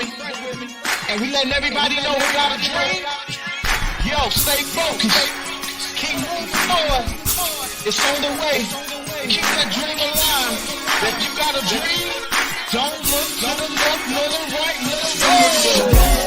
and we letting everybody know who got a dream. Yo, stay focused. Keep moving forward. It's on the way. Keep that dream alive. If you got a dream, don't look to the left, nor the right, nor the wrong.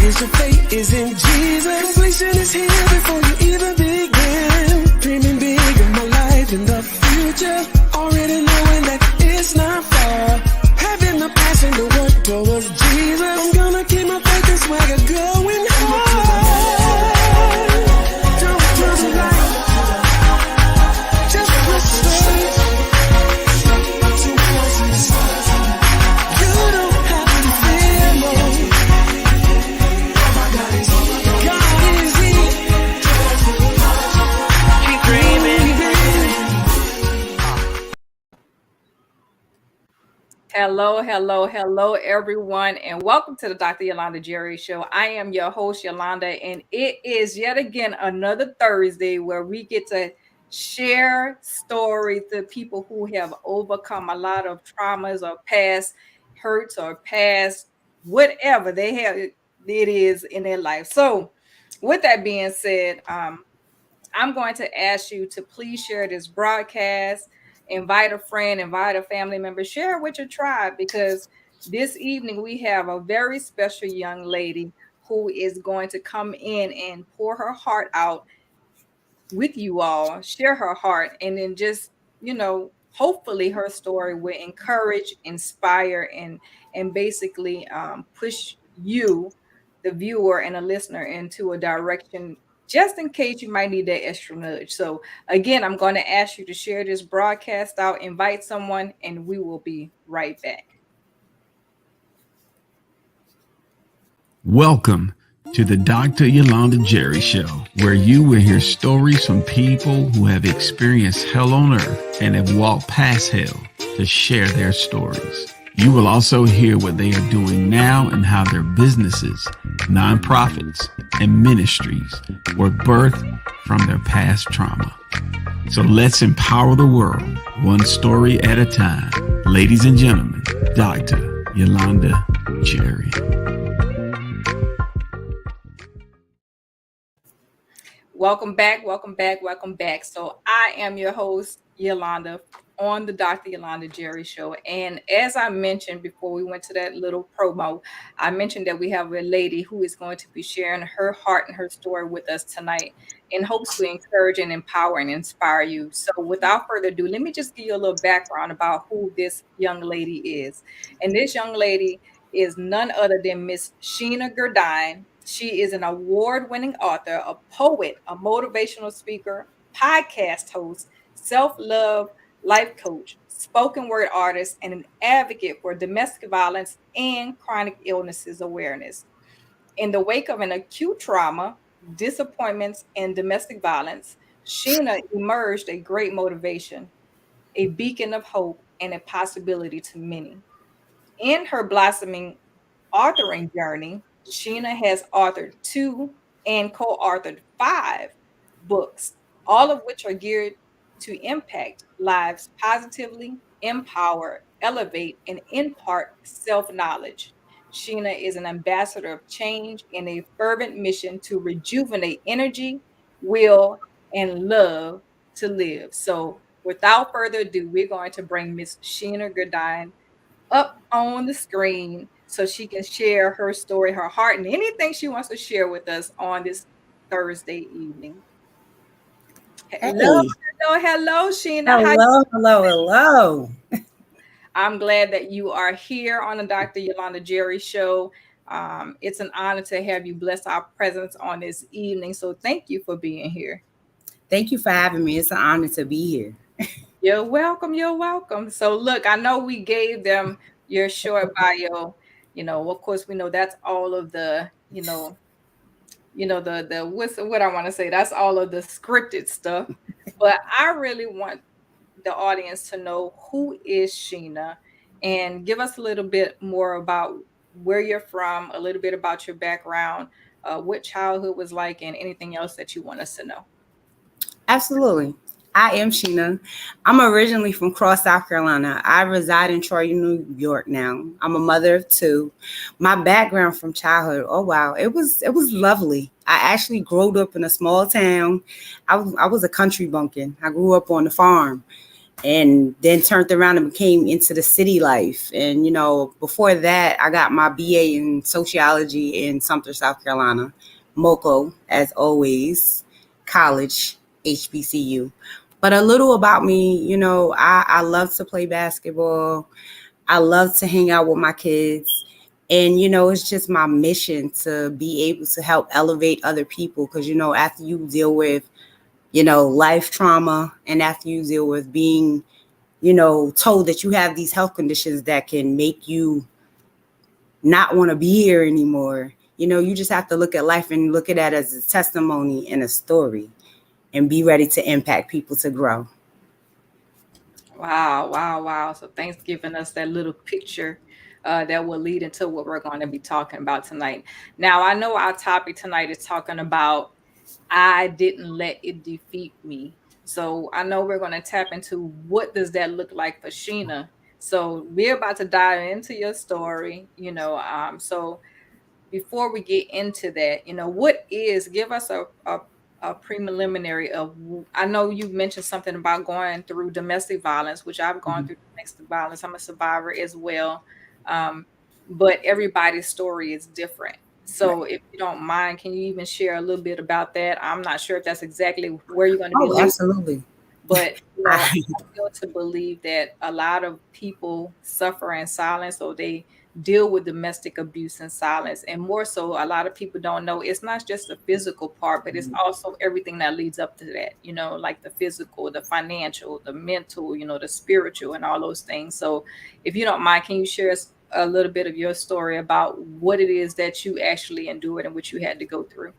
Your faith is in Jesus. Completion is here before you even begin. Dreaming big of my life in the future. Already knowing that it's not far. Having the passion to work towards Jesus. I'm gonna keep my faith and swagger going hard. Don't trust the light. Just trust straight. You don't have to fear more. Hello, everyone, and welcome to the Dr. Yolanda Jerry Show. I am your host, Yolanda, and it is yet again another Thursday where we get to share stories to people who have overcome a lot of traumas or past hurts or past whatever they have it is in their life. So, with that being said, I'm going to ask you to please share this broadcast, invite a friend, invite a family member, share it with your tribe, because this evening we have a very special young lady who is going to come in and pour her heart out with you all, share her heart, and then just, hopefully her story will encourage, inspire, and basically push you, the viewer and the listener, into a direction just in case you might need that extra nudge. So again, I'm going to ask you to share this broadcast out, invite someone, and we will be right back. Welcome to the Dr. Yolanda Jerry Show, where you will hear stories from people who have experienced hell on earth and have walked past hell to share their stories. You will also hear what they are doing now and how their businesses, nonprofits, and ministries were birthed from their past trauma. So let's empower the world, one story at a time. Ladies and gentlemen, Dr. Yolanda Jerry. Welcome back. So I am your host, Yolanda, on the Dr. Yolanda Jerry Show. And as I mentioned before we went to that little promo, I mentioned that we have a lady who is going to be sharing her heart and her story with us tonight in hopes to encourage and empower and inspire you. So without further ado, let me just give you a little background about who this young lady is. And this young lady is none other than Miss Shana Gourdine. She is an award-winning author, a poet, a motivational speaker, podcast host, self-love life coach, spoken word artist, and an advocate for domestic violence and chronic illnesses awareness. In the wake of an acute trauma, disappointments, and domestic violence, Shana emerged a great motivation, a beacon of hope, and a possibility to many. In her blossoming authoring journey, Shana has authored 2 and co-authored 5 books, all of which are geared to impact lives positively, empower, elevate, and impart self-knowledge. Shana is an ambassador of change and a fervent mission to rejuvenate energy, will, and love to live. So without further ado, we're going to bring Miss Shana Gourdine up on the screen so she can share her story, her heart, and anything she wants to share with us on this Thursday evening. Hello, Sheena. Hello. I'm glad that you are here on the Dr. Yolanda Jerry Show. It's an honor to have you bless our presence on this evening. So thank you for being here. Thank you for having me. It's an honor to be here. You're welcome. So look, I know we gave them your short bio. Of course, we know that's all of the, the what's what I want to say. That's all of the scripted stuff. But I really want the audience to know, who is Sheena, and give us a little bit more about where you're from, a little bit about your background, what childhood was like, and anything else that you want us to know. Absolutely. I am Sheena. I'm originally from Cross, South Carolina. I reside in Troy, New York now. I'm a mother of two. My background from childhood, oh wow, it was lovely. I actually grew up in a small town. I was a country bumpkin. I grew up on the farm and then turned around and became into the city life. And before that, I got my BA in sociology in Sumter, South Carolina, MoCo, as always, college, HBCU. But a little about me, I love to play basketball. I love to hang out with my kids. And, it's just my mission to be able to help elevate other people. Because, after you deal with, life trauma, and after you deal with being, told that you have these health conditions that can make you not want to be here anymore, you just have to look at life and look at that as a testimony and a story, and be ready to impact people to grow. Wow, wow, wow. So thanks for giving us that little picture that will lead into what we're going to be talking about tonight. Now, I know our topic tonight is talking about I didn't let it defeat me. So I know we're going to tap into what does that look like for Sheena. So we're about to dive into your story, so before we get into that, give us a preliminary of, I know you mentioned something about going through domestic violence, which I've gone Mhm. through domestic violence. I'm a survivor as well. Um, but everybody's story is different. Right. So if you don't mind, can you even share a little bit about that? I'm not sure if that's exactly where you're going to be Oh, leading, absolutely. but I I, feel to believe that a lot of people suffer in silence, or they deal with domestic abuse in silence. And more so, a lot of people don't know it's not just the physical part, but it's also everything that leads up to that, like the physical, the financial, the mental, the spiritual, and all those things. So if you don't mind, can you share a little bit of your story about what it is that you actually endured and what you had to go through?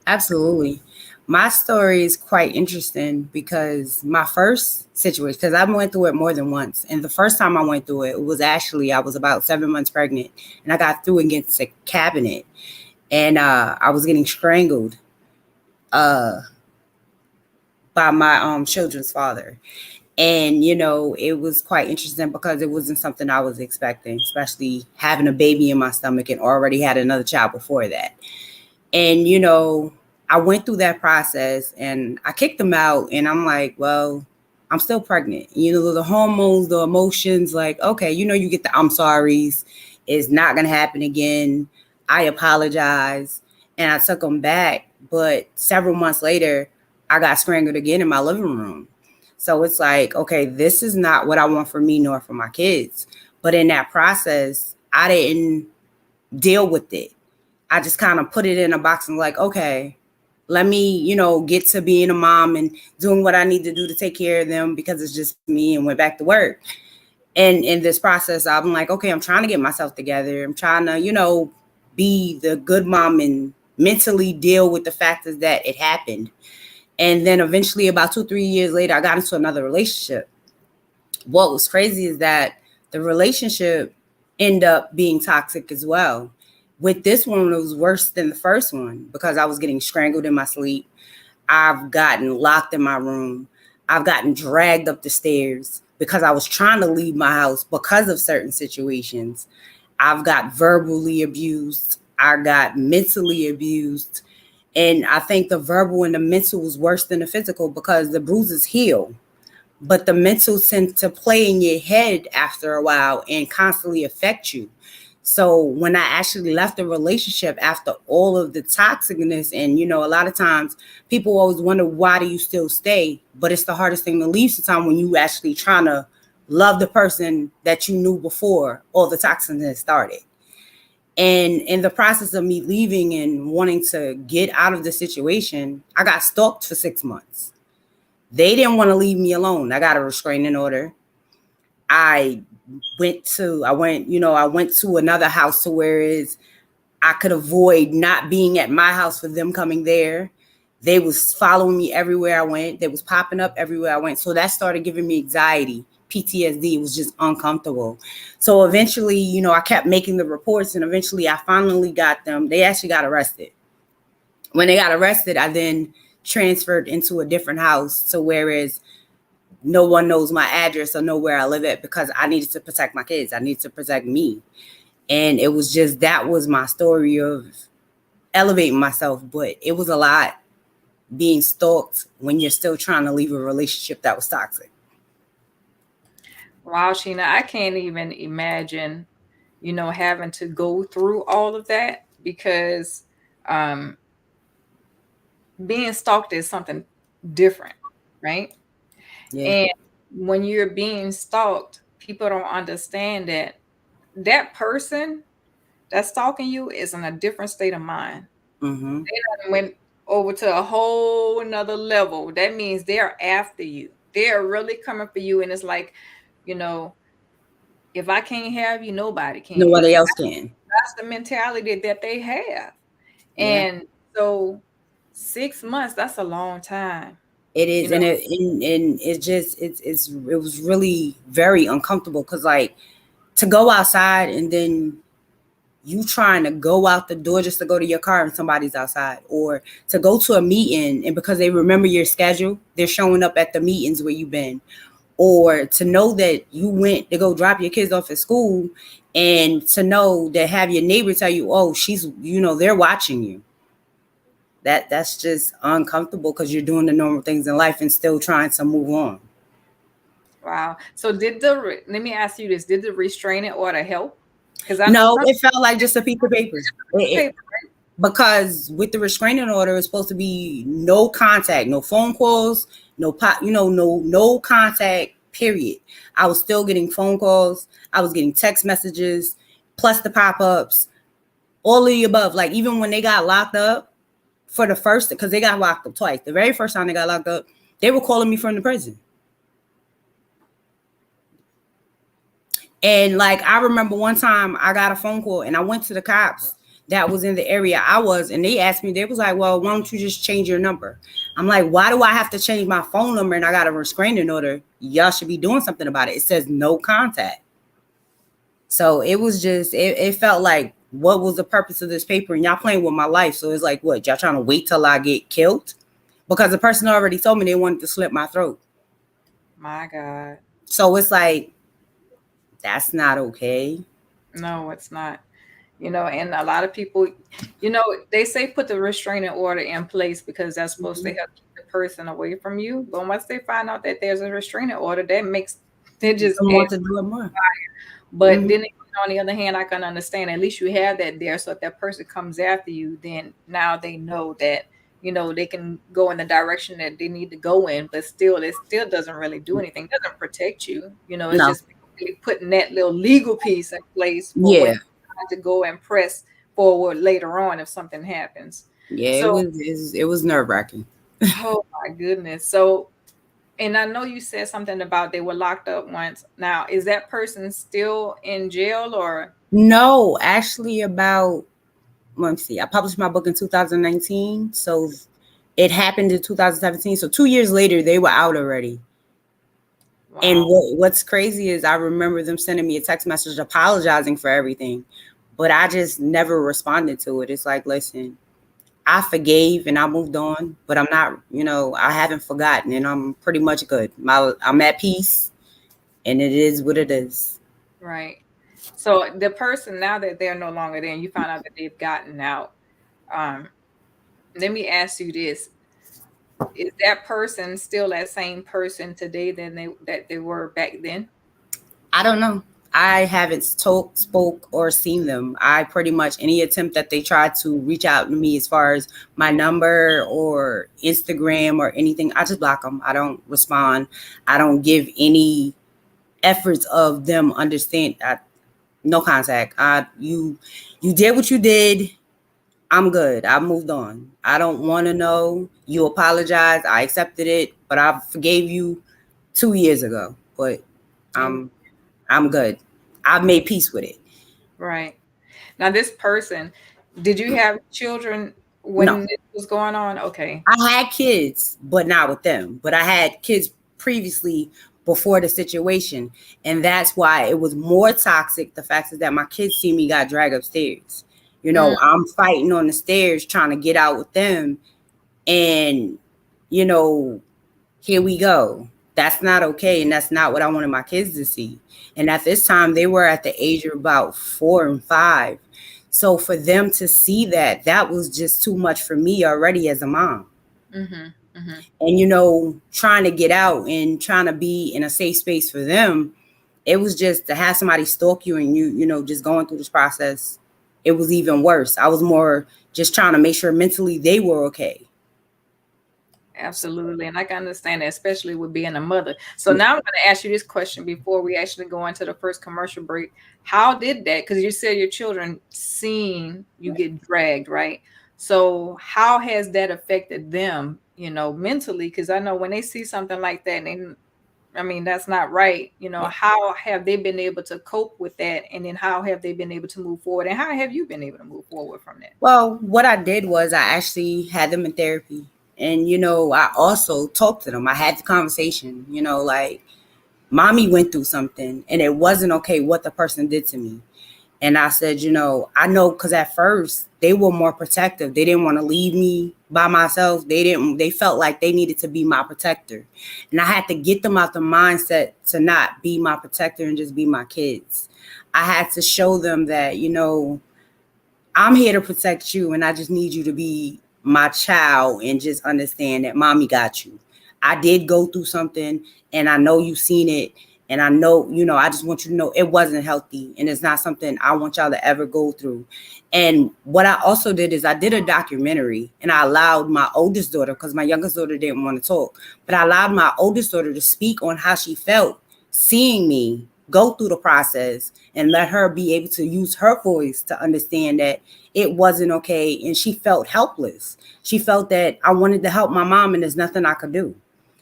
Absolutely. My story is quite interesting because my first situation, because I went through it more than once. And the first time I went through it, it was actually, I was about 7 months pregnant, and I got through against a cabinet, and I was getting strangled uh, by my children's father. And, it was quite interesting because it wasn't something I was expecting, especially having a baby in my stomach and already had another child before that. And, I went through that process and I kicked them out. And I'm like, well, I'm still pregnant. The hormones, the emotions, like, okay, you get the I'm sorries. It's not going to happen again. I apologize. And I took them back. But several months later, I got strangled again in my living room. So it's like, okay, this is not what I want for me nor for my kids. But in that process, I didn't deal with it. I just kind of put it in a box and like, okay, let me, get to being a mom and doing what I need to do to take care of them because it's just me, and went back to work. And in this process, I'm like, okay, I'm trying to get myself together. I'm trying to, be the good mom and mentally deal with the fact that it happened. And then eventually about 2, 3 years later, I got into another relationship. What was crazy is that the relationship ended up being toxic as well. With this one, it was worse than the first one because I was getting strangled in my sleep. I've gotten locked in my room. I've gotten dragged up the stairs because I was trying to leave my house because of certain situations. I've got verbally abused. I got mentally abused. And I think the verbal and the mental was worse than the physical because the bruises heal, but the mental tend to play in your head after a while and constantly affect you. So when I actually left the relationship after all of the toxicness, and a lot of times people always wonder, why do you still stay? But it's the hardest thing to leave sometimes when you actually trying to love the person that you knew before all the toxicness started. And in the process of me leaving and wanting to get out of the situation, I got stalked for 6 months. They didn't want to leave me alone. I got a restraining order. I went to another house to where is I could avoid not being at my house for them coming there. They was following me everywhere I went. They was popping up everywhere I went. So that started giving me anxiety, PTSD. It was just uncomfortable. So eventually, I kept making the reports, and eventually I finally got them. They actually got arrested. When they got arrested, I then transferred into a different house. So whereas no one knows my address or know where I live at, because I needed to protect my kids. I needed to protect me. And it was just, that was my story of elevating myself. But it was a lot being stalked when you're still trying to leave a relationship that was toxic. Wow, Sheena, I can't even imagine, having to go through all of that, because being stalked is something different, right? Yeah. And when you're being stalked, people don't understand that that person that's stalking you is in a different state of mind. Mm-hmm. They done went over to a whole nother level. That means they're after you. They're really coming for you. And it's like, if I can't have you, nobody can. Nobody else can. That's the mentality that they have. Yeah. And so 6 months, that's a long time. It is, You know, and it just it was really very uncomfortable, because like to go outside and then you trying to go out the door just to go to your car and somebody's outside, or to go to a meeting and because they remember your schedule, they're showing up at the meetings where you've been, or to know that you went to go drop your kids off at school, and to know that have your neighbor tell you, oh, she's, they're watching you. That's just uncomfortable, because you're doing the normal things in life and still trying to move on. wow. So let me ask you this, did the restraining order help? Because I know No, some it felt like just a piece of paper. paper, Because with the restraining order, it's supposed to be no contact, no phone calls, no contact, period. I was still getting phone calls. I was getting text messages, plus the pop-ups, all of the above. Like even when they got locked up for the first, because they got locked up twice. The very first time they got locked up, they were calling me from the prison. And like, I remember one time I got a phone call and I went to the cops that was in the area I was, and they asked me, they was like, well, why don't you just change your number? I'm like, why do I have to change my phone number and I got a restraining order? Y'all should be doing something about it. It says no contact. So it was just, it felt like, what was the purpose of this paper? And y'all playing with my life. So it's like, what, y'all trying to wait till I get killed? Because the person already told me they wanted to slit my throat. my God. So it's like, that's not okay. No, it's not. And a lot of people, they say put the restraining order in place because that's supposed to help keep the person away from you. But once they find out that there's a restraining order, that makes they just want to do it more. But then on the other hand, I can understand, at least you have that there. So if that person comes after you, then now they know that, they can go in the direction that they need to go in, but still, it still doesn't really do anything. It doesn't protect you. It's just really putting that little legal piece in place for when you have to go and press forward later on if something happens. Yeah, So, it was nerve-wracking. Oh my goodness. So, and I know you said something about they were locked up once. Now, is that person still in jail or? No, actually let me see. I published my book in 2019. So it happened in 2017. So 2 years later, they were out already. Wow. And what's crazy is I remember them sending me a text message apologizing for everything, but I just never responded to it. It's like, listen, I forgave and I moved on, but I'm not, I haven't forgotten, and I'm pretty much good. I'm at peace, and it is what it is. Right. So the person, now that they're no longer there and you find out that they've gotten out, let me ask you this. Is that person still that same person today that they were back then? I don't know. I haven't spoke or seen them. I pretty much, any attempt that they tried to reach out to me as far as my number or Instagram or anything, I just block them. I don't respond. I don't give any efforts of them understand. No contact. You did what you did. I'm good. I moved on. I don't want to know. You apologize. I accepted it, but I forgave you 2 years ago. But I'm good. I've made peace with it. Right. Now, this person, did you have children No, when it was going on? Okay. I had kids, but not with them. But I had kids previously before the situation. And that's why it was more toxic. The fact is that my kids see me got dragged upstairs. Mm, I'm fighting on the stairs trying to get out with them. And, you know, here we go. That's not okay. And that's not what I wanted my kids to see. And at this time, they were at the age of about 4 and 5. So for them to see that, that was just too much for me already as a mom. mhm, mhm. And, trying to get out and trying to be in a safe space for them, it was just to have somebody stalk you and just going through this process. It was even worse. I was more just trying to make sure mentally they were okay. Absolutely. And I can understand that, especially with being a mother. So now I'm going to ask you this question before we actually go into the first commercial break. How did that? Because you said your children seen you get dragged, right? So how has that affected them, mentally? Because I know when they see something like that, and I mean, that's not right. How have they been able to cope with that? And then how have they been able to move forward? And how have you been able to move forward from that? Well, what I did was I actually had them in therapy. And, I also talked to them. I had the conversation, like, mommy went through something and it wasn't okay what the person did to me. And I said, I know, because at first they were more protective. They didn't want to leave me by myself. They felt like they needed to be my protector. And I had to get them out the mindset to not be my protector and just be my kids. I had to show them that, I'm here to protect you, and I just need you to be my child and just understand that mommy got you. I did go through something, and I know you've seen it, and I know, I just want you to know it wasn't healthy, and it's not something I want y'all to ever go through. And what I also did is I did a documentary, and I allowed my oldest daughter, because my youngest daughter didn't want to talk, but I allowed my oldest daughter to speak on how she felt seeing me go through the process, and let her be able to use her voice to understand that it wasn't okay. And she felt helpless. She felt that I wanted to help my mom and there's nothing I could do.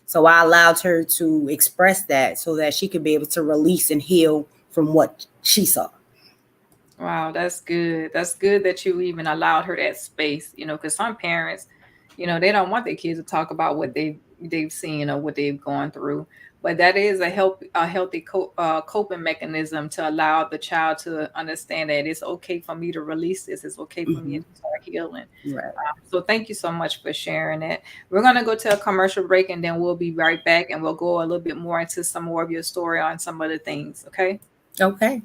So I allowed her to express that so that she could be able to release and heal from what she saw. Wow, that's good. That's good that you even allowed her that space, because some parents, they don't want their kids to talk about what they've seen or what they've gone through. But that is a healthy coping mechanism to allow the child to understand that it's okay for me to release this. It's okay for me Mm-hmm. to start healing. Right. So thank you so much for sharing that. We're going to go to a commercial break and then we'll be right back and we'll go a little bit more into some more of your story on some other things. Okay. Okay.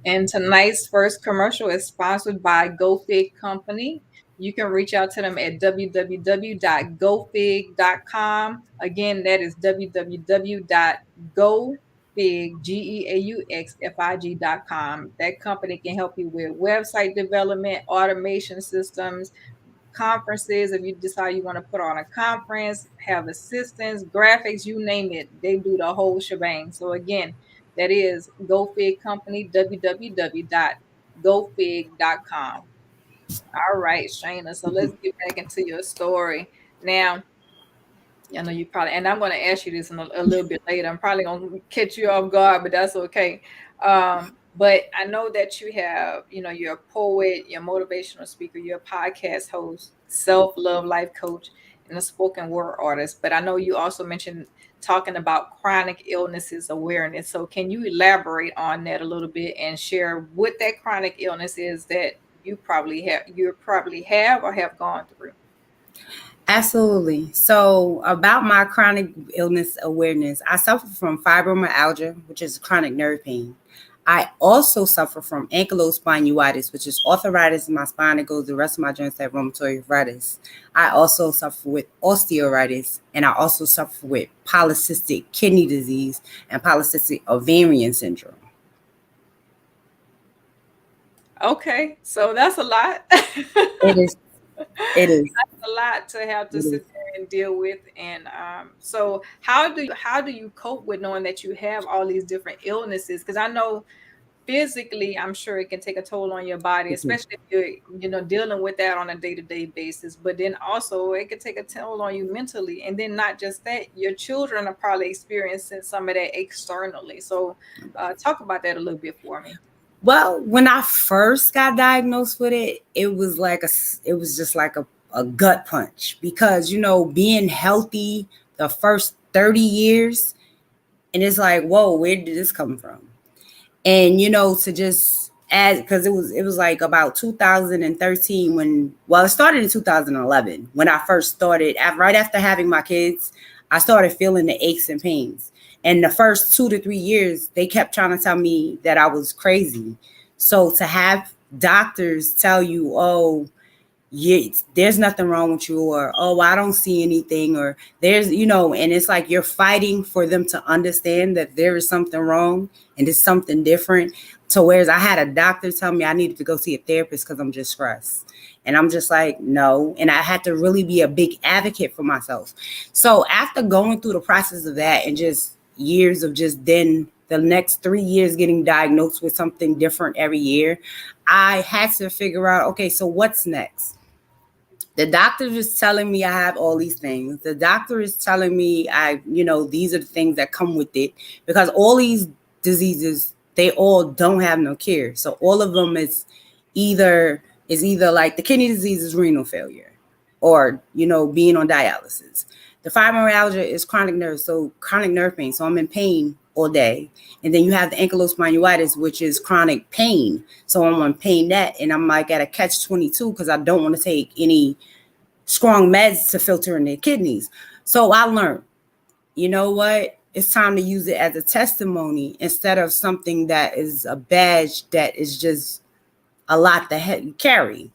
And tonight's first commercial is sponsored by GoFig Company. You can reach out to them at www.gofig.com. Again, that is www.gofig.com. That company can help you with website development, automation systems, conferences. If you decide you want to put on a conference, have assistants, graphics, you name it, they do the whole shebang. So again, that is GoFig Company, www.gofig.com. All right, Shana. So let's get back into your story. Now, I know you probably, and I'm going to ask you this in a little bit later. I'm probably going to catch you off guard, but that's okay. But I know that you have, you're a poet, you're a motivational speaker, you're a podcast host, self-love life coach, and a spoken word artist. But I know you also mentioned talking about chronic illnesses awareness. So can you elaborate on that a little bit and share what that chronic illness is that you probably have or have gone through? Absolutely. So about my chronic illness awareness, I suffer from fibromyalgia, which is chronic nerve pain. I also suffer from ankylospondylitis, which is arthritis in my spine that goes the rest of my joints have rheumatoid arthritis. I also suffer with osteoarthritis, and I also suffer with polycystic kidney disease and polycystic ovarian syndrome. Okay, so that's a lot. It is. It is. That's a lot to have to It is. sit there and deal with. And so how do you cope with knowing that you have all these different illnesses? Because I know physically, I'm sure it can take a toll on your body, especially if you're, dealing with that on a day-to-day basis. But then also it can take a toll on you mentally. And then not just that, your children are probably experiencing some of that externally. So talk about that a little bit for me. Well, when I first got diagnosed with it, it was just like a gut punch because, being healthy the first 30 years, and it's like, whoa, where did this come from? And, to just add, because it was like about 2013 it started in 2011 when I first started, right after having my kids, I started feeling the aches and pains. And the first 2 to 3 years, they kept trying to tell me that I was crazy. So to have doctors tell you, oh, yeah, there's nothing wrong with you, or, oh, I don't see anything, or there's, and it's like you're fighting for them to understand that there is something wrong and it's something different. So whereas I had a doctor tell me I needed to go see a therapist because I'm just stressed. And I'm just like, no. And I had to really be a big advocate for myself. So after going through the process of that and just years of just then the next 3 years getting diagnosed with something different every year, I had to figure out, okay, so what's next? The doctor is telling me I have all these things. The doctor is telling me these are the things that come with it, because all these diseases, they all don't have no cure. So all of them is either like the kidney disease is renal failure, or, being on dialysis. The fibromyalgia is chronic nerve pain. So I'm in pain all day. And then you have the ankylospondylitis, which is chronic pain. So I'm on pain net, and I'm like at a catch-22 because I don't want to take any strong meds to filter in their kidneys. So I learned, you know what? It's time to use it as a testimony instead of something that is a badge that is just a lot to carry.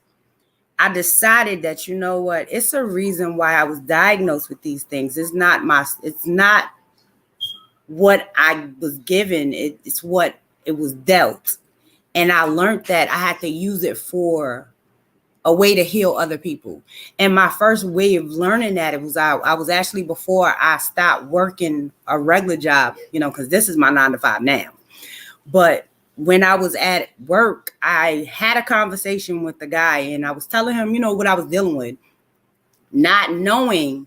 I decided that, you know what? It's a reason why I was diagnosed with these things. It's not what I was given. It's what it was dealt. And I learned that I had to use it for a way to heal other people. And my first way of learning that, it was I was actually, before I stopped working a regular job, because this is my 9 to 5 now. But when I was at work, I had a conversation with the guy, and I was telling him, what I was dealing with, not knowing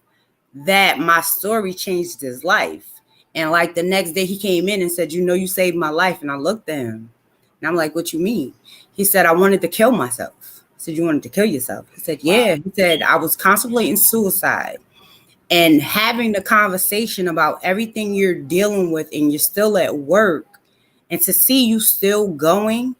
that my story changed his life. And like the next day he came in and said, you saved my life. And I looked at him and I'm like, what you mean? He said, I wanted to kill myself. I said, you wanted to kill yourself? He said, yeah. He said, I was contemplating suicide. And having the conversation about everything you're dealing with, and you're still at work, and to see you still going,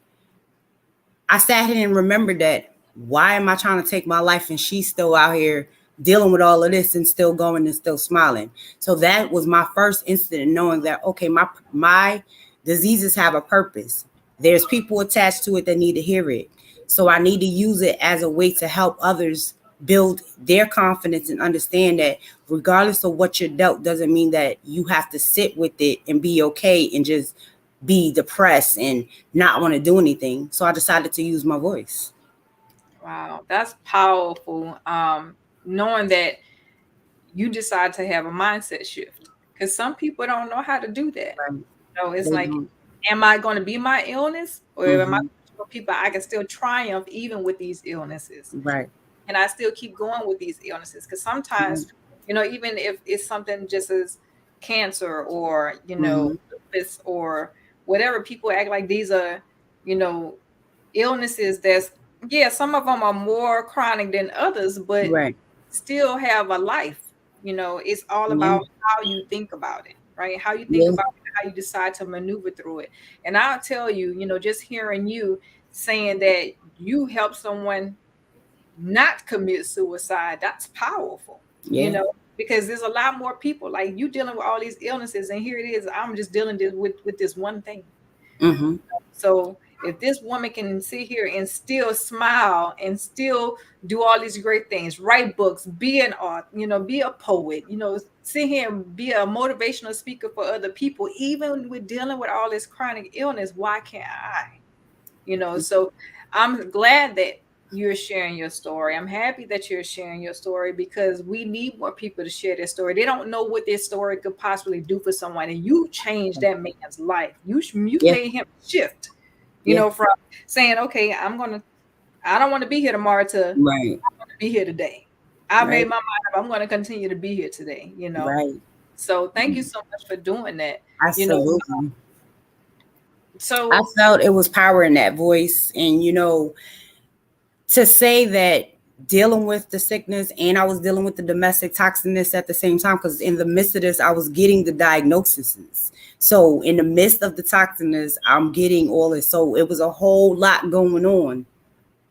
I sat here and remembered that, why am I trying to take my life and she's still out here dealing with all of this and still going and still smiling? So that was my first incident, knowing that, okay, my diseases have a purpose. There's people attached to it that need to hear it. So I need to use it as a way to help others build their confidence and understand that regardless of what you're dealt, doesn't mean that you have to sit with it and be okay and just be depressed and not want to do anything. So I decided to use my voice. Wow, that's powerful. Knowing that you decide to have a mindset shift, because some people don't know how to do that. Right. It's They like, don't. am I going to be my illness, or am I Mhm. for people I can still triumph even with these illnesses? Right. And I still keep going with these illnesses? Because sometimes, even if it's something just as cancer or, Mhm. lupus or whatever, people act like these are, you know, illnesses that's, yeah, some of them are more chronic than others, but Right. still have a life. It's all Yeah. about how you think about it, right? How you think Yeah. about it, how you decide to maneuver through it. And I'll tell you, just hearing you saying that you help someone not commit suicide, that's powerful, Yeah. because there's a lot more people like you dealing with all these illnesses, and here it is, I'm just dealing with this one thing. Mm-hmm. So if this woman can sit here and still smile and still do all these great things, write books, be an art, be a poet, sit here and be a motivational speaker for other people, even with dealing with all this chronic illness, why can't I? So I'm glad that you're sharing your story. I'm happy that you're sharing your story, because we need more people to share their story. They don't know what their story could possibly do for someone, and you changed that man's life. You Yeah. made him shift, Yeah. from saying, okay, I don't want to be here tomorrow, to Right. be here today. I made Right. my mind up. I'm going to continue to be here today, Right. So thank you so much for doing that. Absolutely. I So felt it was power in that voice. And, to say that dealing with the sickness and I was dealing with the domestic toxicness at the same time, because in the midst of this, I was getting the diagnoses. So in the midst of the toxicness, I'm getting all this. So it was a whole lot going on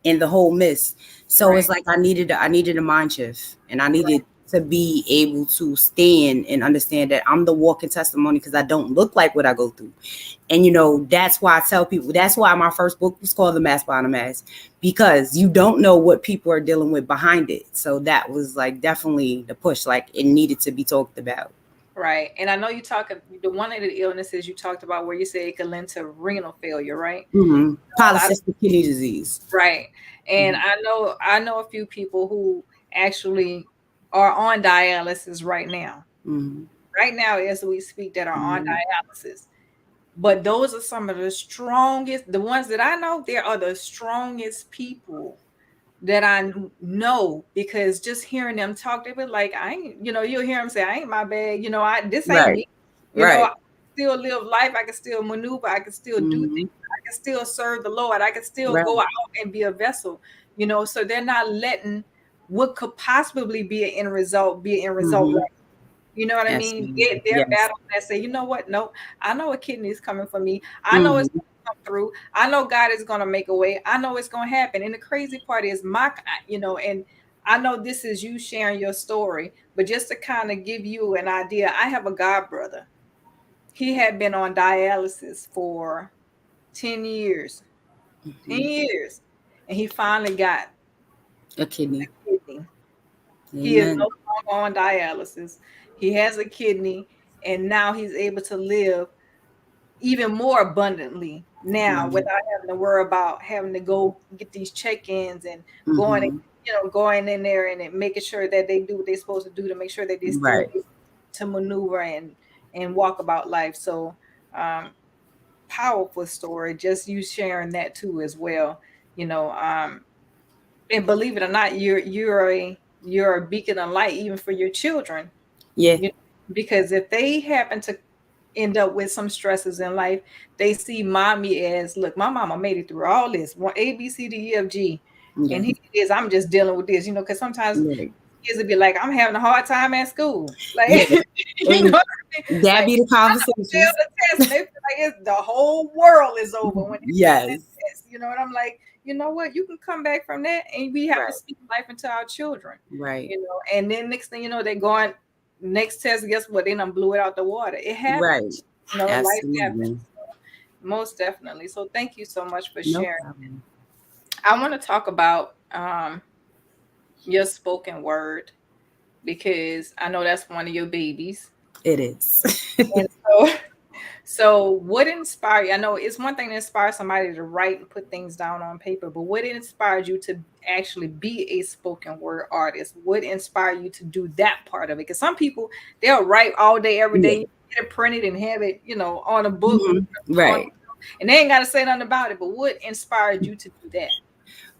in the whole mist. So right, it's like I needed a mind shift, and I needed to be able to stand and understand that I'm the walking testimony, because I don't look like what I go through. And that's why I tell people, that's why my first book was called The Mask Behind the Mask, because you don't know what people are dealing with behind it. So that was like definitely the push, like it needed to be talked about. right. And I know the one of the illnesses you talked about where you say it could lend to renal failure, right? Mm-hmm. A lot of, Polycystic kidney disease. right. And Mhm. I know a few people who actually are on dialysis right now. Mm-hmm. Right now, as we speak, that are on Mm-hmm. dialysis. But those are some of the strongest, the ones that I know, they are the strongest people that I know, because just hearing them talk, they be like, I ain't, you'll hear them say, I ain't my bag, this ain't Right. me. I Right. still live life, I can still maneuver, I can still do Mm-hmm. things, I can still serve the Lord, I can still Right. go out and be a vessel, so they're not letting what could possibly be an end result be an end result. Mm-hmm. You know what I mean? Absolutely. They're Yes. battling that, say, you know what? No, I know a kidney is coming for me. I know it's Mm-hmm. going to come through. I know God is going to make a way. I know it's going to happen. And the crazy part is and I know this is you sharing your story, but just to kind of give you an idea, I have a god brother. He had been on dialysis for 10 years, 10 Mm-hmm. years, and he finally got A kidney. kidney. He is Amen. no longer on dialysis. He has a kidney, and now he's able to live even more abundantly now Right. without having to worry about having to go get these check-ins and going Mm-hmm. going in there and making sure that they do what they're supposed to do to make sure that they still Right. able to maneuver and walk about life. So um powerful story, just you sharing that too as well. you know um and believe it or not, you're a beacon of light even for your children. Yeah. you because if they happen to end up with some stresses in life, they see mommy as, look, my mama made it through all this, one A B C D E F G, Yeah. and he is, I'm just dealing with this, because sometimes Right. kids would be like, I'm having a hard time at school, like Yeah. you know And what I mean? that Like, be the I failed conversations. the test, and they feel like the whole world is over when they fail that Yes. test, and I'm like, you know what, you can come back from that, and we have to Right. speak life into our children, Right. and then next thing you know, they're going next test, guess what, they done blew it out the water. It Right. happens, life happens. Absolutely. Most definitely. So thank you so much for No sharing. problem. I want to talk about your spoken word, because I know that's one of your babies. It is. And so what inspired you? I know it's one thing to inspire somebody to write and put things down on paper, but what inspired you to actually be a spoken word artist? What inspired you to do that part of it? Because some people, they'll write all day, every Yeah. day, get it printed and have it, on a book, Mhm. on, Right. and they ain't got to say nothing about it. But what inspired you to do that?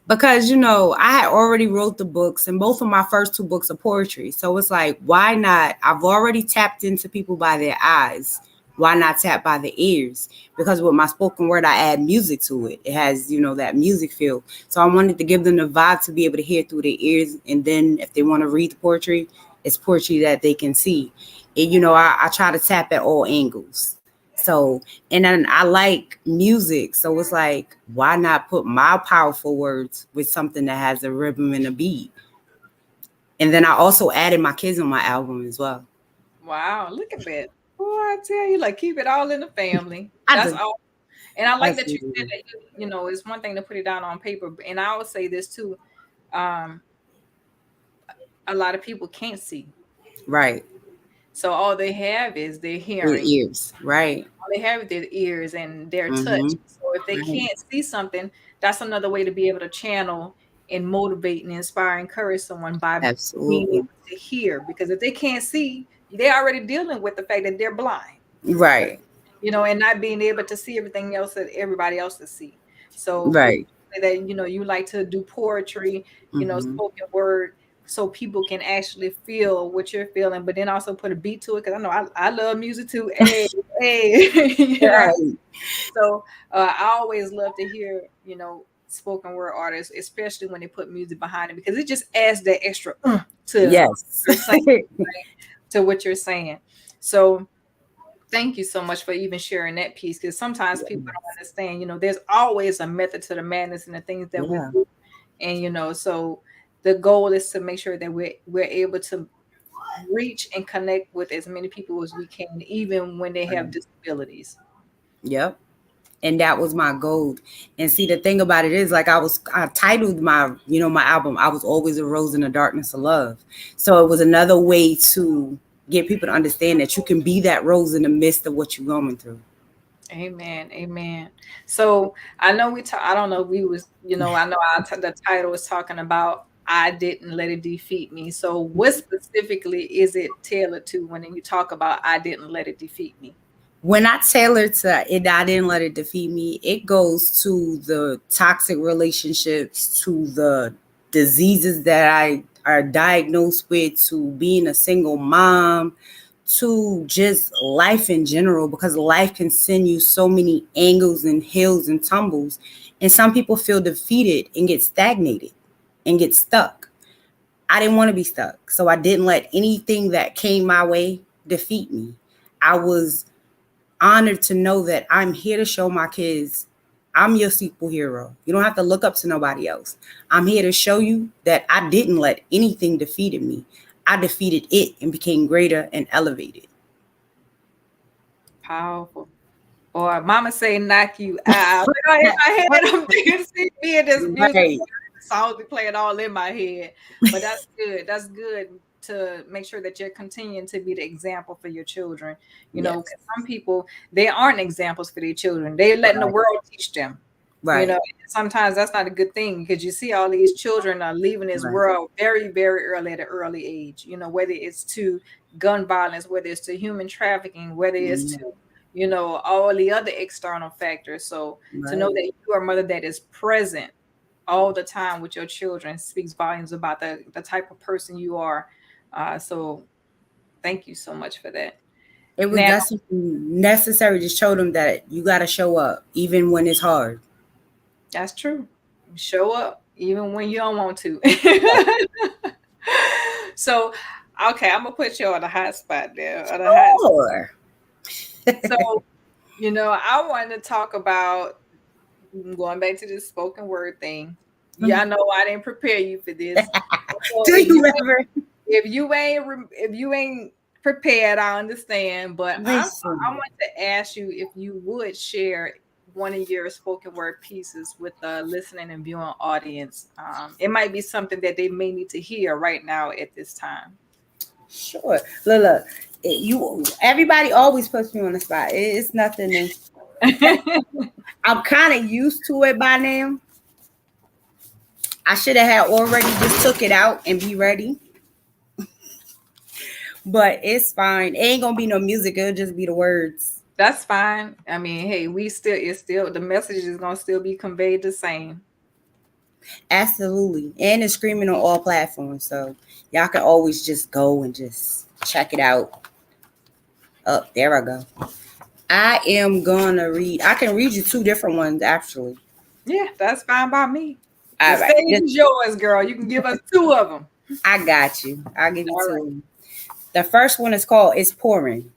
Because I had already wrote the books, and both of my first two books are poetry. So it's like, why not? I've already tapped into people by their eyes. Why not tap by the ears? Because with my spoken word, I add music to it. It has, that music feel. So I wanted to give them the vibe to be able to hear through their ears. And then if they want to read the poetry, it's poetry that they can see. And, I try to tap at all angles. So, and then I like music. So it's like, why not put my powerful words with something that has a rhythm and a beat? And then I also added my kids on my album as well. Wow, look at that. Boy, I tell you, like, keep it all in the family. I That's do. all. And I like that you said Absolutely. that, it's one thing to put it down on paper. And I would say this too. Um, a lot of people can't see. Right. So all they have is their Your hearing. ears. Right. All they have is their ears and their touch. Mm-hmm. So if they Right. can't see something, that's another way to be able to channel and motivate and inspire, encourage someone by being Absolutely. able to hear. Because if they can't see, they're already dealing with the fact that they're blind. Right. And not being able to see everything else that everybody else is see. So with Right. that, you like to do poetry, Mm-hmm. spoken word, so people can actually feel what you're feeling, but then also put a beat to it. Cause I know I love music too. Hey, hey, Right. So I always love to hear, spoken word artists, especially when they put music behind it, because it just adds that extra to Yes. your saying, to what you're saying. So thank you so much for even sharing that piece, because sometimes people don't understand, there's always a method to the madness and the things that we Yeah. do. And so the goal is to make sure that we're able to reach and connect with as many people as we can, even when they have Right. disabilities. Yep. And that was my goal. And see, the thing about it is, like, I titled my album, I Was Always a Rose in the Darkness of Love. So it was another way to get people to understand that you can be that rose in the midst of what you're going through. Amen. Amen. So I know I don't know, I know the title was talking about I didn't let it defeat me. So what specifically is it tailored to when you talk about I didn't let it defeat me? When I tailor to it, I didn't let it defeat me. It goes to the toxic relationships, to the diseases that I are diagnosed with, to being a single mom, to just life in general, because life can send you so many angles and hills and tumbles. And some people feel defeated and get stagnated and get stuck. I didn't want to be stuck. So I didn't let anything that came my way defeat me. I was honored to know that I'm here to show my kids I'm your superhero. You don't have to look up to nobody else. I'm here to show you that I didn't let anything defeat me. I defeated it and became greater and elevated. Powerful. Or mama say knock you out. In my head, I'm thinking, see me in this music. Right. Songs be playing all in my head. But that's good. That's good to make sure that you're continuing to be the example for your children. Yes. 'Cause some people, they aren't examples for their children. They're letting the Right. world teach them. Right. Sometimes that's not a good thing, because you see all these children are leaving this Right. world very, very early at an early age, whether it's to gun violence, whether it's to human trafficking, whether it's to, all the other external factors. So to know Right. that you are a mother that is present all the time with your children speaks volumes about the type of person you are. So thank you so much for that. It was Now, that's necessary to show them that you got to show up even when it's hard. that's true. Show up even when you don't want to. So, okay, I'm gonna put you on the hot spot there. Sure. So, I wanted to talk about going back to this spoken word thing. Yeah, I know I didn't prepare you for this. So Do you ever if you ain't prepared, I understand. But I listen? want to ask you if you would share one of your spoken word pieces with the listening and viewing audience. It might be something that they may need to hear right now at this time. Sure. Look. You. Everybody always puts me on the spot. It's nothing new. I'm kind of used to it by now. I should have had already just took it out and be ready. But it's fine. It ain't gonna be no music. It'll just be the words. That's fine. I mean, hey, it's still the message is gonna still be conveyed the same. Absolutely. And it's streaming on all platforms. So y'all can always just go and just check it out. Oh, there I go. I am gonna read. I can read you two different ones actually. Yeah, that's fine by me. All The right. stage is yours, girl. You can give us two of them. I got you. I'll give you All right. two. The first one is called It's Pouring.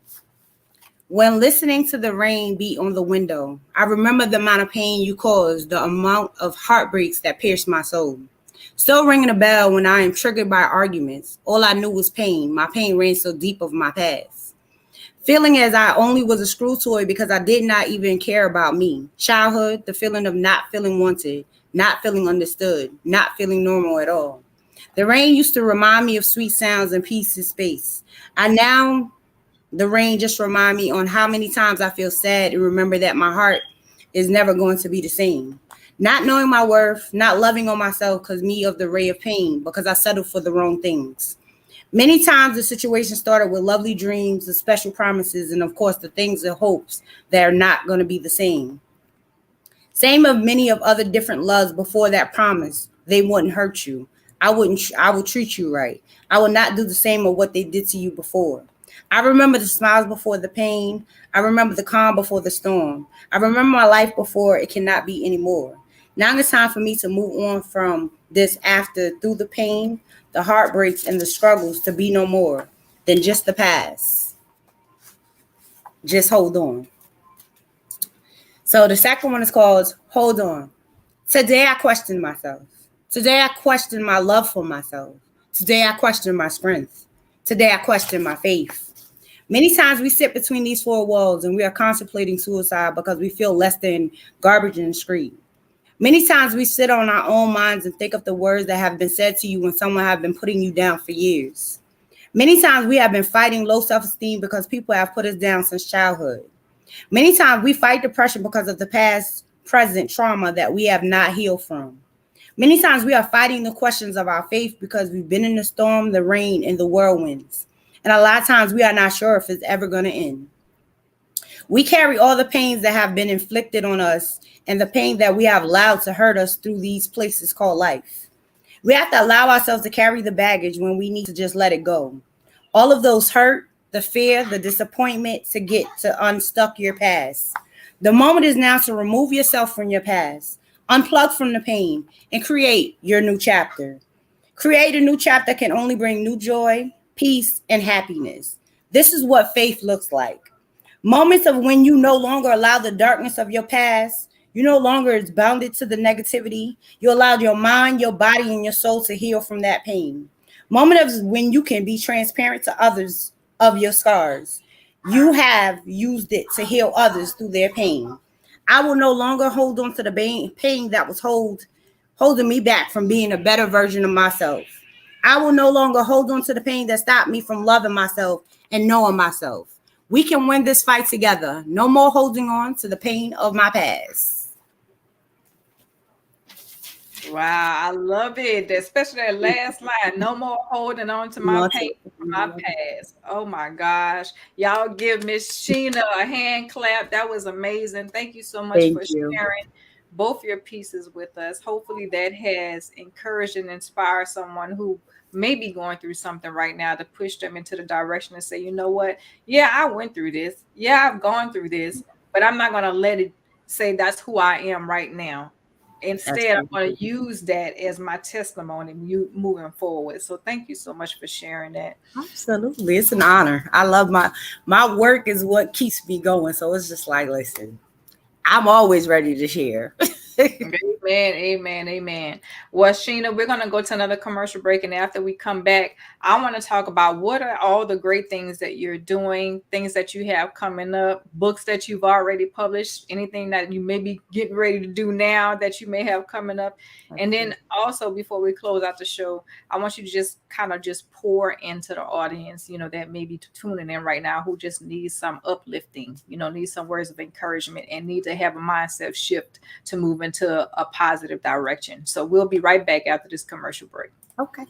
When listening to the rain beat on the window, I remember the amount of pain you caused, the amount of heartbreaks that pierced my soul. Still ringing a bell when I am triggered by arguments. All I knew was pain. My pain ran so deep of my past. Feeling as I only was a screw toy because I did not even care about me. Childhood, the feeling of not feeling wanted, not feeling understood, not feeling normal at all. The rain used to remind me of sweet sounds and peace and space. The rain just remind me on how many times I feel sad and remember that my heart is never going to be the same. Not knowing my worth, not loving on myself because me of the ray of pain because I settled for the wrong things. Many times the situation started with lovely dreams, the special promises, and of course the things and hopes that are not going to be the same. Same of many of other different loves before that promise. They wouldn't hurt you. I would treat you right. I would not do the same of what they did to you before. I remember the smiles before the pain. I remember the calm before the storm. I remember my life before it cannot be anymore. Now it's time for me to move on from this after through the pain, the heartbreaks, and the struggles to be no more than just the past. Just hold on. So the second one is called Hold On. Today I question myself. Today I question my love for myself. Today I question my strength. Today I question my faith. Many times we sit between these four walls and we are contemplating suicide because we feel less than garbage in the street. Many times we sit on our own minds and think of the words that have been said to you when someone have been putting you down for years. Many times we have been fighting low self-esteem because people have put us down since childhood. Many times we fight depression because of the past, present trauma that we have not healed from. Many times we are fighting the questions of our faith because we've been in the storm, the rain, and the whirlwinds. And a lot of times we are not sure if it's ever going to end. We carry all the pains that have been inflicted on us and the pain that we have allowed to hurt us through these places called life. We have to allow ourselves to carry the baggage when we need to just let it go. All of those hurt, the fear, the disappointment to get to unstuck your past. The moment is now to remove yourself from your past, unplug from the pain, and create your new chapter. Create a new chapter can only bring new joy, peace, and happiness. This is what faith looks like. Moments of when you no longer allow the darkness of your past, you no longer is bounded to the negativity. You allowed your mind, your body, and your soul to heal from that pain. Moment of when you can be transparent to others of your scars. You have used it to heal others through their pain. I will no longer hold on to the pain that was holding me back from being a better version of myself. I will no longer hold on to the pain that stopped me from loving myself and knowing myself. We can win this fight together. No more holding on to the pain of my past. Wow, I love it, especially that last line. No more holding on to my pain from my past. Oh my gosh. Y'all give Miss Sheena a hand clap. That was amazing. Thank you so much for sharing both your pieces with us. Hopefully that has encouraged and inspired someone who may be going through something right now to push them into the direction and say, you know what? Yeah, I went through this. Yeah, I've gone through this, but I'm not going to let it say that's who I am right now. Instead, I'm going to use that as my testimony moving forward. So thank you so much for sharing that. Absolutely. It's an honor. I love my work is what keeps me going. So it's just like, listen, I'm always ready to share. Amen. Well, Sheena, we're going to go to another commercial break. And after we come back, I want to talk about what are all the great things that you're doing, things that you have coming up, books that you've already published, anything that you may be getting ready to do now that you may have coming up. Okay. And then also, before we close out the show, I want you to just kind of just pour into the audience, that may be tuning in right now, who just needs some uplifting, needs some words of encouragement and need to have a mindset shift to move into a positive direction. So we'll be right back after this commercial break. Okay.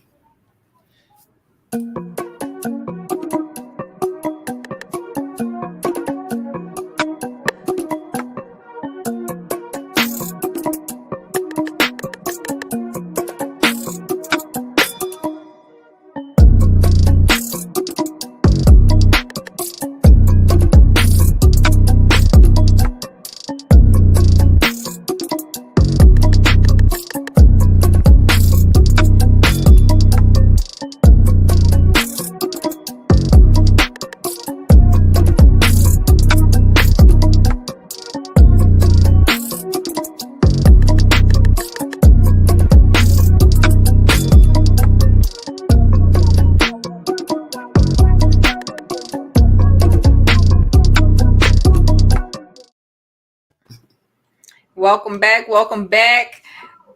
Welcome back. Welcome back.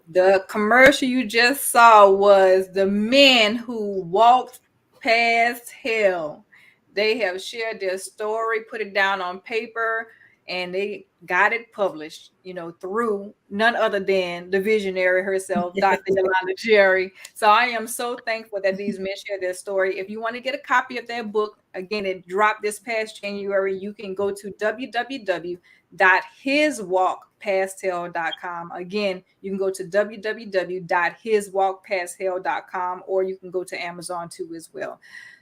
The commercial you just saw was the men who walked past hell. They have shared their story, put it down on paper, and they got it published, through none other than the visionary herself, Dr. Yolanda Jerry. So I am so thankful that these men share their story. If you want to get a copy of their book, again, it dropped this past January. You can go to www.hiswalkpasthell.com. Again, you can go to www.hiswalkpasthell.com, or you can go to Amazon too as well.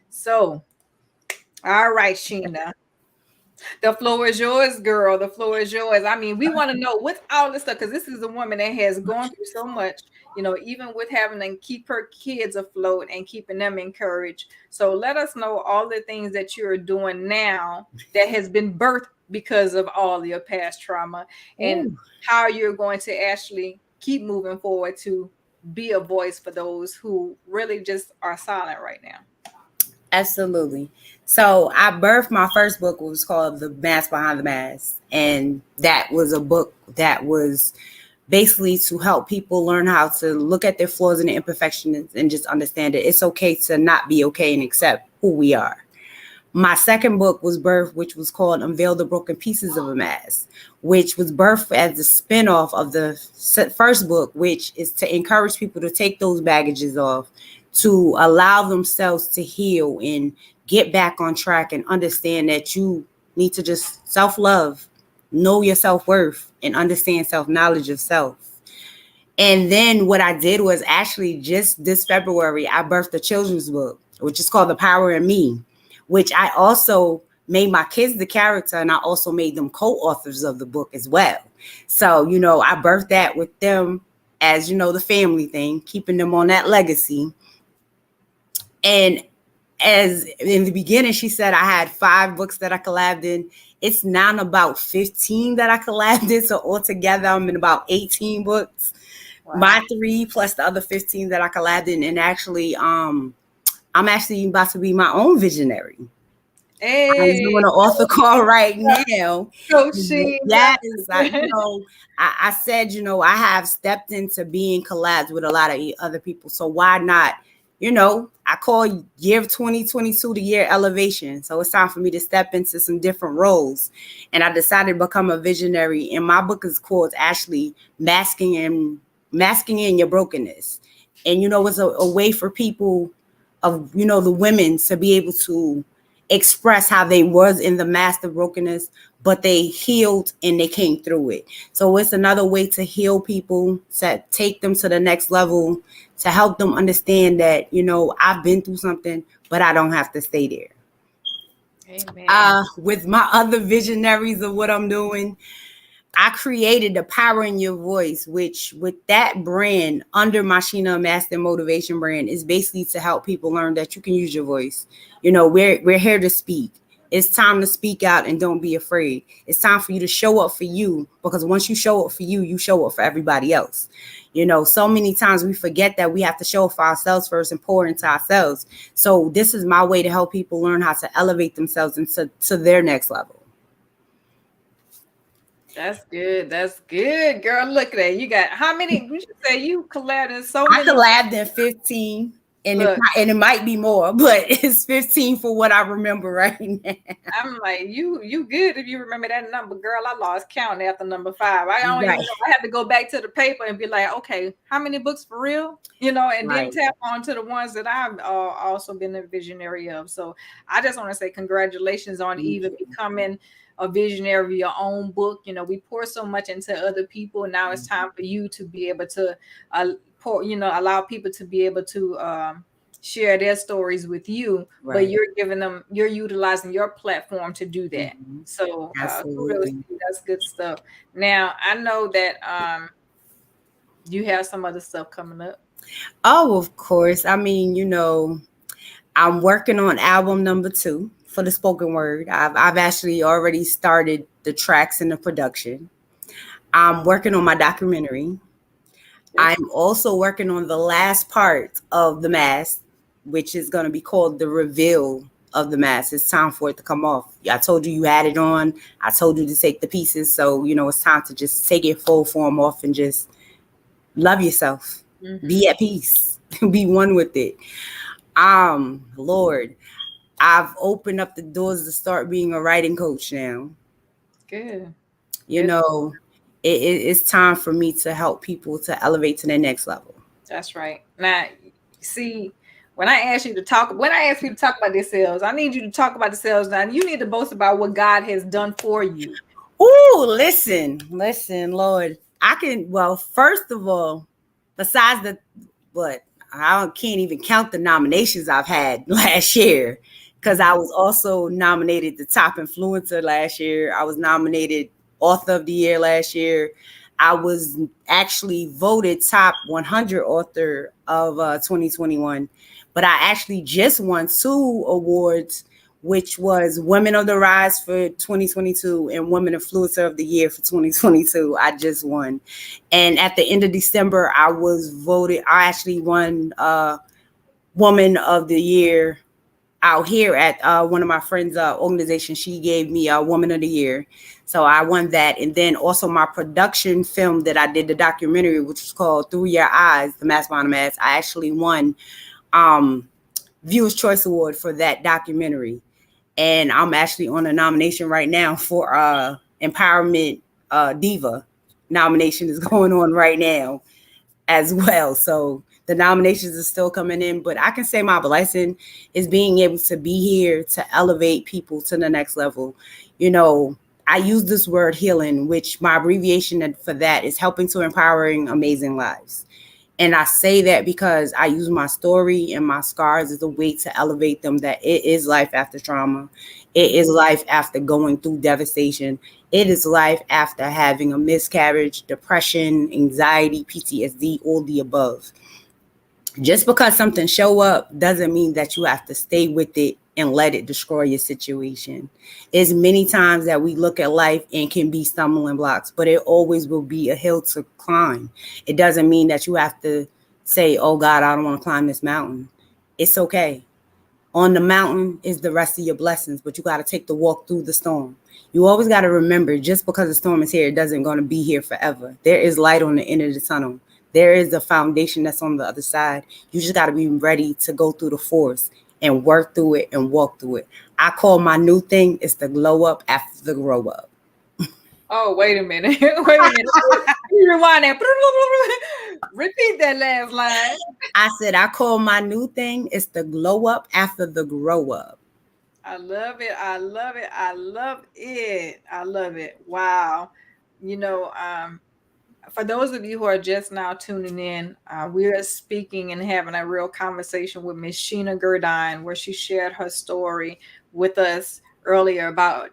So, all right, Sheena. The floor is yours, girl. The floor is yours. I mean, we want to know what's all this stuff, because this is a woman that has gone through so much, even with having to keep her kids afloat and keeping them encouraged. So let us know all the things that you're doing now that has been birthed because of all your past trauma, and how you're going to actually keep moving forward to be a voice for those who really just are silent right now. Absolutely. So I birthed my first book, which was called The Mask Behind the Mask. And that was a book that was basically to help people learn how to look at their flaws and their imperfections and just understand that it's okay to not be okay and accept who we are. My second book was birthed, which was called Unveil the Broken Pieces of a Mask, which was birthed as a spinoff of the first book, which is to encourage people to take those baggages off, to allow themselves to heal and get back on track and understand that you need to just self-love, know your self-worth, and understand self-knowledge of self. And then what I did was actually just this February, I birthed a children's book, which is called The Power in Me, which I also made my kids the character, and I also made them co-authors of the book as well. So, I birthed that with them as, the family thing, keeping them on that legacy. And as in the beginning, she said I had 5 books that I collabed in. It's now about 15 that I collabed in. So altogether, I'm in about 18 books. Wow. My 3 plus the other 15 that I collabed in. And actually, I'm actually about to be my own visionary. Hey. I'm doing an author call right now. So she, yes, I said, I have stepped into being collabs with a lot of other people. So why not? I call year of 2022 the year elevation. So it's time for me to step into some different roles. And I decided to become a visionary. And my book is called actually Masking in Your Brokenness. And, it's a way for people of, the women to be able to express how they was in the mask of brokenness, but they healed and they came through it. So it's another way to heal people, to take them to the next level, to help them understand that, I've been through something, but I don't have to stay there. Amen. With my other visionaries of what I'm doing, I created the Power in Your Voice, which with that brand under my Sheena Master Motivation brand is basically to help people learn that you can use your voice. We're here to speak. It's time to speak out and don't be afraid. It's time for you to show up for you, because once you show up for you, you show up for everybody else. So many times we forget that we have to show up for ourselves first and pour into ourselves. So this is my way to help people learn how to elevate themselves into their next level. That's good. That's good, girl. Look at that. You got how many? You should say you collabed in so many. I collabed in 15, and it might be more, but it's 15 for what I remember right now. I'm like, you good if you remember that number, girl. I lost count after number 5. I don't even know. I had to go back to the paper and be like, okay, how many books for real? And then tap on to the ones that I've also been a visionary of. So I just want to say congratulations on even becoming a visionary of your own book. We pour so much into other people. Now it's time for you to be able to allow people to be able to share their stories with you, but you're utilizing your platform to do that. So that's good stuff. Now I know that you have some other stuff coming up. Oh, of course. I mean, I'm working on album number 2 for the spoken word. I've actually already started the tracks and the production. I'm working on my documentary. I'm also working on the last part of The Mask, which is going to be called The R.E.A.L. of the mask. It's time for it to come off. I told you had it on. I told you to take the pieces. So, it's time to just take it full form off and just love yourself. Mm-hmm. Be at peace. Be one with it. Lord, I've opened up the doors to start being a writing coach now. Good. It's time for me to help people to elevate to their next level. That's right. Now, see, when I ask you to talk about their selves, I need you to talk about the selves. Now, you need to boast about what God has done for you. Ooh, listen, Lord. First of all, besides I can't even count the nominations I've had last year, because I was also nominated the top influencer last year. I was nominated author of the year last year. I was actually voted top 100 author of 2021, but I actually just won 2 awards, which was Women of the Rise for 2022 and Women Influencer of the Year for 2022. I just won. And at the end of December, I actually won Woman of the Year out here at one of my friends' organization. She gave me a Woman of the Year. So I won that. And then also my production film that I did, the documentary, which was called Through Your Eyes, The Mask Behind the Mask. I actually won Viewers' Choice Award for that documentary. And I'm actually on a nomination right now for Empowerment Diva. Nomination is going on right now as well. So the nominations are still coming in, but I can say my blessing is being able to be here to elevate people to the next level. I use this word healing, which my abbreviation for that is helping to empowering amazing lives. And I say that because I use my story and my scars as a way to elevate them, that it is life after trauma. It is life after going through devastation. It is life after having a miscarriage, depression, anxiety, PTSD, all the above. Just because something show up doesn't mean that you have to stay with it and let it destroy your situation. It's many times that we look at life and can be stumbling blocks, but it always will be a hill to climb. It doesn't mean that you have to say, oh God, I don't want to climb this mountain. It's okay. On the mountain is the rest of your blessings, but you got to take the walk through the storm. You always got to remember, just because the storm is here, it doesn't going to be here forever. There is light on the end of the tunnel. There is a foundation that's on the other side. You just got to be ready to go through the forest and work through it and walk through it. I call my new thing is the glow up after the grow up. Oh, wait a minute. Wait a minute. Rewind that. Repeat that last line. I said, I call my new thing is the glow up after the grow up. I love it. I love it. I love it. I love it. Wow. For those of you who are just now tuning in, we are speaking and having a real conversation with Miss Shana Gourdine, where she shared her story with us earlier about,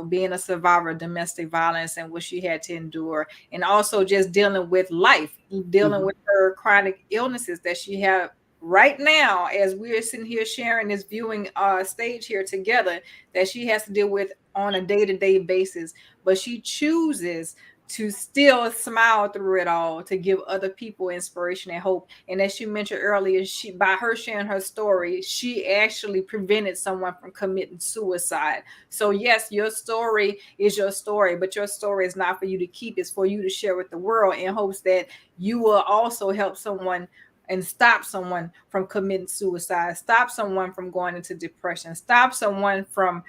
being a survivor of domestic violence and what she had to endure, and also just dealing with life, dealing with her chronic illnesses that she had right now, as we are sitting here sharing this viewing stage here together, that she has to deal with on a day-to-day basis. But she chooses to still smile through it all, to give other people inspiration and hope. And as you mentioned earlier, by her sharing her story, she actually prevented someone from committing suicide. So yes, your story is your story, but your story is not for you to keep. It's for you to share with the world, in hopes that you will also help someone and stop someone from committing suicide, stop someone from going into depression, stop someone from,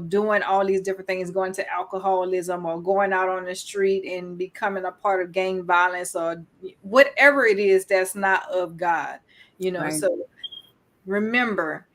doing all these different things, going to alcoholism or going out on the street and becoming a part of gang violence or whatever it is that's not of God, Right. So remember,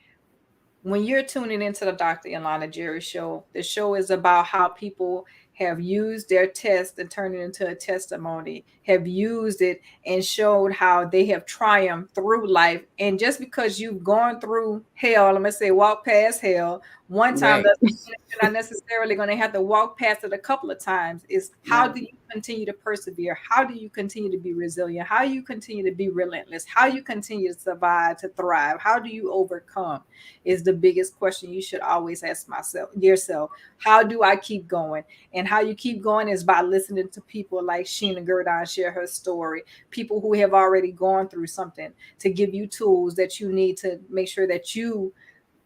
when you're tuning into the Dr. Yolanda Jerry Show, the show is about how people have used their test and turned it into a testimony, have used it and showed how they have triumphed through life. And just because you've gone through hell, I'm going to say walk past hell one time, Right. doesn't mean that you're not necessarily going to have to walk past it a couple of times. Is how Right. do you continue to persevere? How do you continue to be resilient? How do you continue to be relentless? How do you continue to survive, to thrive? How do you overcome? Is the biggest question you should always ask yourself. How do I keep going? And how you keep going is by listening to people like Shana Gourdine share her story, people who have already gone through something, to give you tools that you need to make sure that you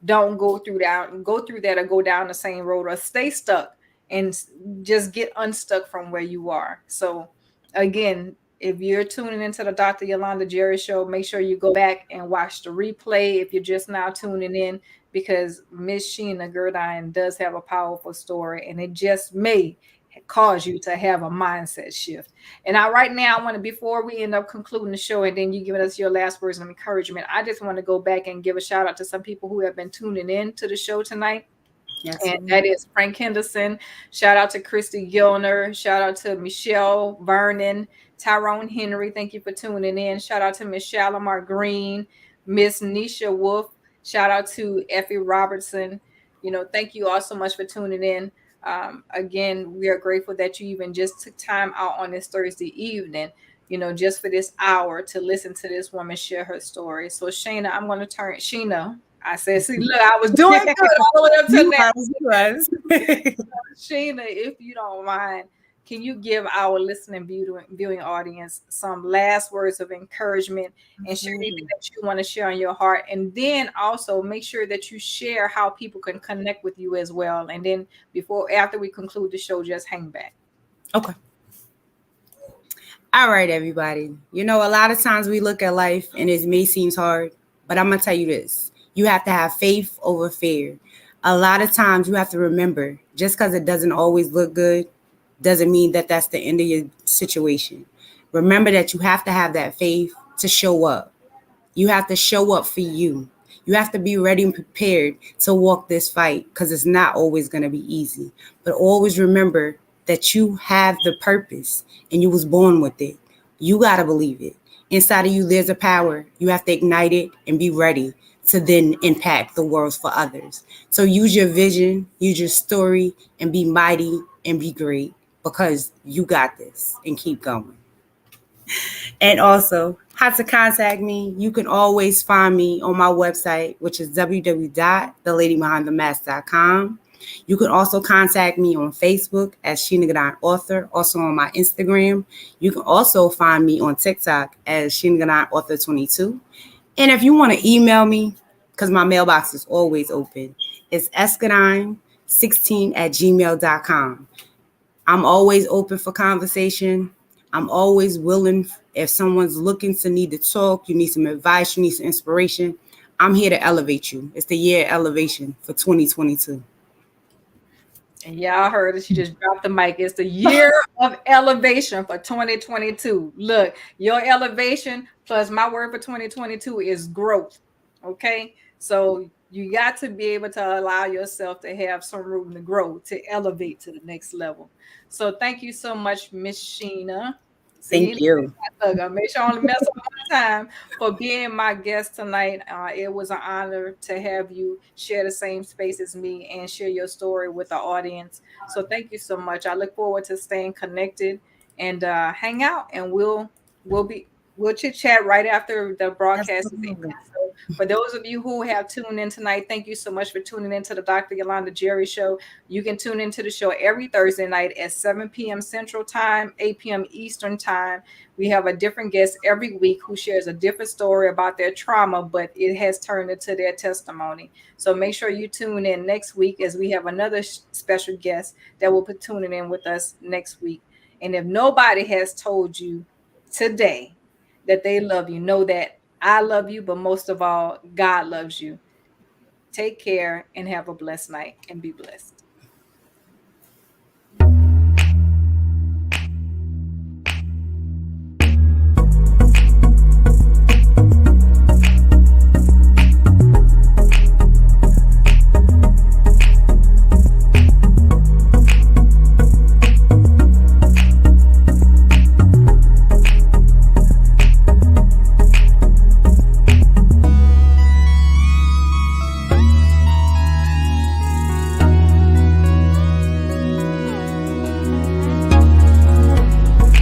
don't go through that or go down the same road or stay stuck and just get unstuck from where you are. So again, if you're tuning into the Dr. Yolanda Jerry Show, make sure you go back and watch the replay if you're just now tuning in, because Miss Shana Gourdine does have a powerful story, and it just may cause you to have a mindset shift. And right now, I want to, before we end up concluding the show and then you giving us your last words of encouragement, I just want to go back and give a shout out to some people who have been tuning in to the show tonight. Yes, And that is Frank Henderson. Shout out to Christy Gilner. Shout out to Michelle Vernon, Tyrone Henry. Thank you for tuning in. Shout out to Miss Shalimar Green, Miss Nisha Wolf. Shout out to Effie Robertson. Thank you all so much for tuning in. Again, we are grateful that you even just took time out on this Thursday evening, just for this hour to listen to this woman share her story. So Shana, I'm going to turn Sheena. I said, see, look, I was doing good all the way up to now. Sheena, if you don't mind, can you give our listening viewing audience some last words of encouragement and share anything that you want to share on your heart? And then also make sure that you share how people can connect with you as well. And then after we conclude the show, just hang back. Okay. All right, everybody. A lot of times we look at life and it may seem hard, but I'm going to tell you this. You have to have faith over fear. A lot of times you have to remember, just because it doesn't always look good, doesn't mean that that's the end of your situation. Remember that you have to have that faith to show up. You have to show up for you. You have to be ready and prepared to walk this fight, because it's not always going to be easy. But always remember that you have the purpose and you was born with it. You got to believe it. Inside of you, there's a power. You have to ignite it and be ready to then impact the world for others. So use your vision, use your story, and be mighty and be great, because you got this, and keep going. And also, how to contact me, you can always find me on my website, which is www.theladybehindthemask.com. You can also contact me on Facebook as Shana Gourdine Author, also on my Instagram. You can also find me on TikTok as Shana Gourdine Author 22. And if you want to email me, because my mailbox is always open, it's escadine16@gmail.com. I'm always open for conversation. I'm always willing. If someone's looking to need to talk, you need some advice, you need some inspiration, I'm here to elevate you. It's the year of elevation for 2022. And y'all heard it. She just dropped the mic. It's the year of elevation for 2022. Look, your elevation plus my word for 2022 is growth. Okay. So you got to be able to allow yourself to have some room to grow, to elevate to the next level. So thank you so much, Miss Shana. Thank you. Make sure I only mess up one time, for being my guest tonight. It was an honor to have you share the same space as me and share your story with the audience. So thank you so much. I look forward to staying connected and hang out, and we'll chit chat right after the broadcast is ended. So for those of you who have tuned in tonight, thank you so much for tuning into the Dr. Yolanda Jerry Show. You can tune into the show every Thursday night at 7 p.m. Central Time, 8 p.m. Eastern Time. We have a different guest every week who shares a different story about their trauma, but it has turned into their testimony. So make sure you tune in next week, as we have another special guest that will be tuning in with us next week. And if nobody has told you today that they love you, know that I love you, but most of all, God loves you. Take care and have a blessed night, and be blessed.